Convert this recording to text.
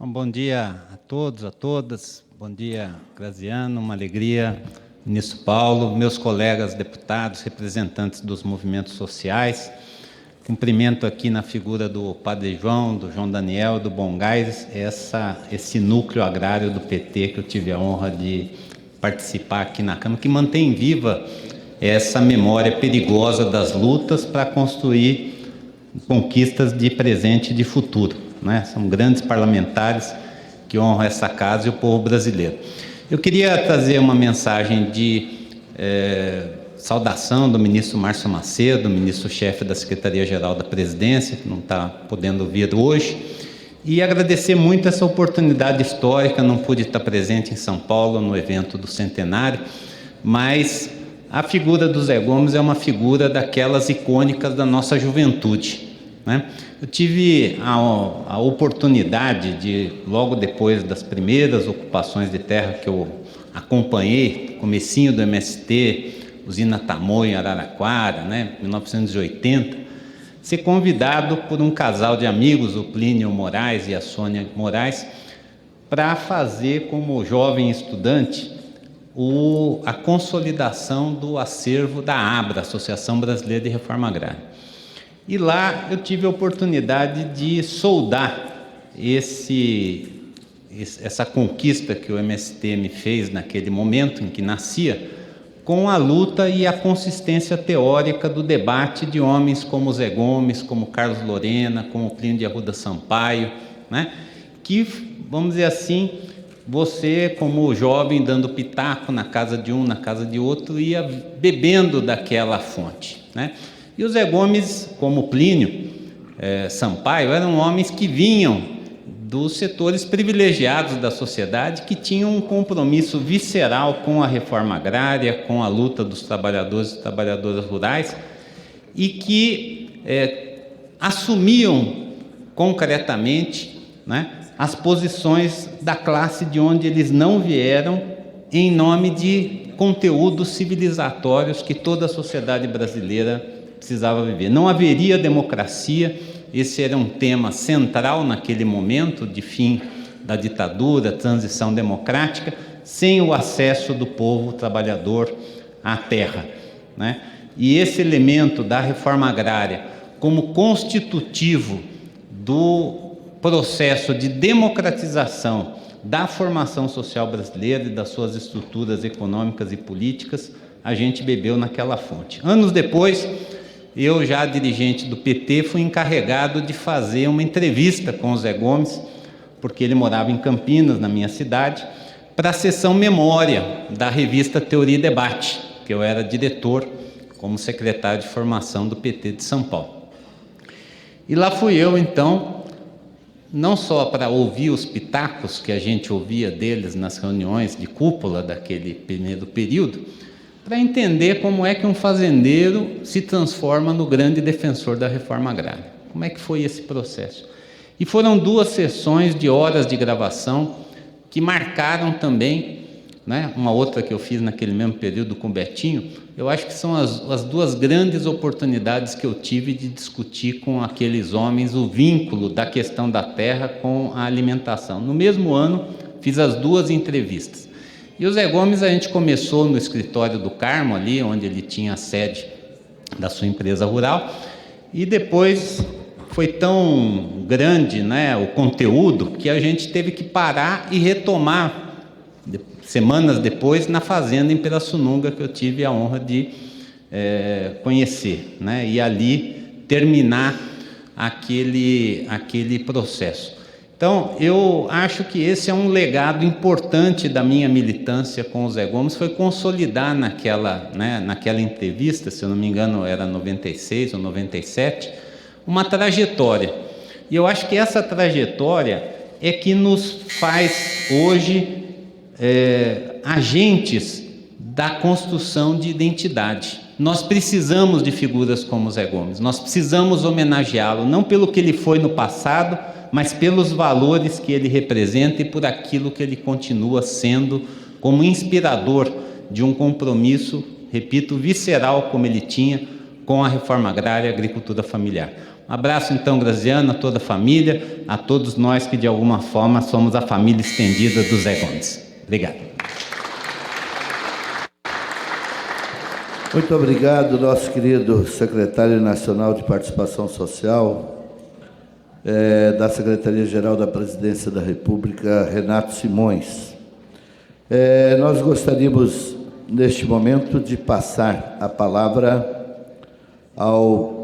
Bom dia a todos, a todas. Bom dia, Graziano, uma alegria. Ministro Paulo, meus colegas deputados, representantes dos movimentos sociais. Cumprimento aqui na figura do Padre João, do João Daniel, do Bom Gás, esse núcleo agrário do PT que eu tive a honra de participar aqui na Câmara, que mantém viva essa memória perigosa das lutas para construir conquistas de presente e de futuro, né? São grandes parlamentares que honram essa casa e o povo brasileiro. Eu queria trazer uma mensagem de saudação do ministro Márcio Macedo, ministro-chefe da Secretaria-Geral da Presidência, que não está podendo vir hoje, e agradecer muito essa oportunidade histórica. Não pude estar presente em São Paulo no evento do centenário, mas a figura do Zé Gomes é uma figura daquelas icônicas da nossa juventude, né? Eu tive a oportunidade de, logo depois das primeiras ocupações de terra que eu acompanhei, comecinho do MST, usina Tamoio em Araraquara, né, 1980, ser convidado por um casal de amigos, o Plínio Moraes e a Sônia Moraes, para fazer, como jovem estudante, a consolidação do acervo da ABRA, Associação Brasileira de Reforma Agrária. E lá eu tive a oportunidade de soldar essa conquista que o MST me fez naquele momento em que nascia, com a luta e a consistência teórica do debate de homens como Zé Gomes, como Carlos Lorena, como Plínio de Arruda Sampaio, né? Que, vamos dizer assim, você, como jovem, dando pitaco na casa de um, na casa de outro, ia bebendo daquela fonte, né? E o Zé Gomes, como Plínio Sampaio, eram homens que vinham dos setores privilegiados da sociedade, que tinham um compromisso visceral com a reforma agrária, com a luta dos trabalhadores e trabalhadoras rurais, e que assumiam concretamente, né, as posições da classe de onde eles não vieram, em nome de conteúdos civilizatórios que toda a sociedade brasileira precisava viver. Não haveria democracia. Esse era um tema central naquele momento de fim da ditadura, transição democrática, sem o acesso do povo trabalhador à terra, né? E esse elemento da reforma agrária, como constitutivo do processo de democratização da formação social brasileira e das suas estruturas econômicas e políticas, a gente bebeu naquela fonte. Anos depois, eu, já dirigente do PT, fui encarregado de fazer uma entrevista com o Zé Gomes, porque ele morava em Campinas, na minha cidade, para a seção Memória da revista Teoria e Debate, que eu era diretor como secretário de formação do PT de São Paulo. E lá fui eu, então, não só para ouvir os pitacos que a gente ouvia deles nas reuniões de cúpula daquele primeiro período, para entender como é que um fazendeiro se transforma no grande defensor da reforma agrária. Como é que foi esse processo? E foram 2 sessões de horas de gravação que marcaram também, né, uma outra que eu fiz naquele mesmo período com o Betinho. Eu acho que são as 2 grandes oportunidades que eu tive de discutir com aqueles homens o vínculo da questão da terra com a alimentação. No mesmo ano, fiz as 2 entrevistas. E o Zé Gomes, a gente começou no escritório do Carmo, ali onde ele tinha a sede da sua empresa rural, e depois foi tão grande, né, o conteúdo, que a gente teve que parar e retomar, semanas depois, na fazenda em Pirassununga, que eu tive a honra de conhecer, né, e ali terminar aquele processo. Então, eu acho que esse é um legado importante da minha militância com o Zé Gomes, foi consolidar naquela entrevista, se eu não me engano era 96 ou 97, uma trajetória. E eu acho que essa trajetória é que nos faz hoje agentes da construção de identidade. Nós precisamos de figuras como o Zé Gomes, nós precisamos homenageá-lo, não pelo que ele foi no passado, mas pelos valores que ele representa e por aquilo que ele continua sendo, como inspirador de um compromisso, repito, visceral como ele tinha com a reforma agrária e a agricultura familiar. Um abraço, então, Graziano, a toda a família, a todos nós que, de alguma forma, somos a família estendida do Zé Gomes. Obrigado. Muito obrigado, nosso querido secretário nacional de Participação Social, da Secretaria-Geral da Presidência da República, Renato Simões. Nós gostaríamos, neste momento, de passar a palavra ao